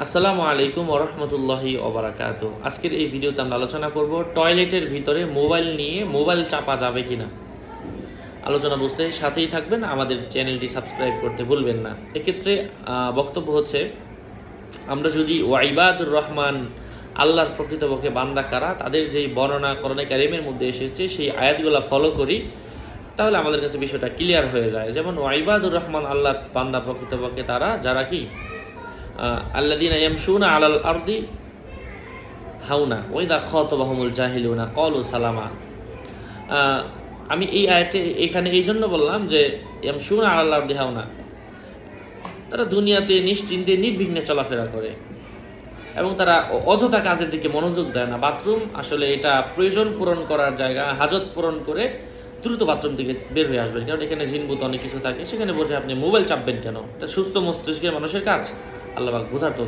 আসসালামু আলাইকুম ওরহমতুল্লাহি ওবারাকাতু। আজকের এই ভিডিওতে আমরা আলোচনা করব টয়লেটের ভিতরে মোবাইল নিয়ে মোবাইল চাপা যাবে কিনা। আলোচনা বুঝতে সাথেই থাকবেন, আমাদের চ্যানেলটি সাবস্ক্রাইব করতে ভুলবেন না। এক্ষেত্রে বক্তব্য হচ্ছে, আমরা যদি ওয়াইবাদুর রহমান, আল্লাহর প্রকৃতপক্ষে বান্দা কারা, তাদের যেই বর্ণনা কোরআনে কারিমের মধ্যে এসেছে সেই আয়াতগুলো ফলো করি, তাহলে আমাদের কাছে বিষয়টা ক্লিয়ার হয়ে যায়। যেমন ওয়াইবাদুর রহমান, আল্লাহর বান্দা প্রকৃতপক্ষে তারা যারা কি আল্লাযীনা ইয়ামশুনা আলাল আরদি হাওনা ওয়া ইযা খাতাবাহুমুল জাহিলুনা ক্বালু সালামা। আমি এই আয়াতে এখানে এই জন্য বললাম যে ইয়ামশুনা আলাল আরদি হাওনা, তারা দুনিয়াতে নিশ্চিন্তে নির্বিঘ্নে চলাফেরা করে এবং তারা অযথা কাজের দিকে মনোযোগ দেয় না। বাথরুম আসলে এটা প্রয়োজন পূরণ করার জায়গা, হাজত পূরণ করে দ্রুত বাথরুম থেকে বের হয়ে আসবেন, কারণ এখানে জিনভূত অনেক কিছু থাকে। সেখানে বসে আপনি মোবাইল চাপবেন কেন? এটা সুস্থ মস্তিষ্কের মানুষের কাজ। আল্লাহ পাক বোঝার তৌফিক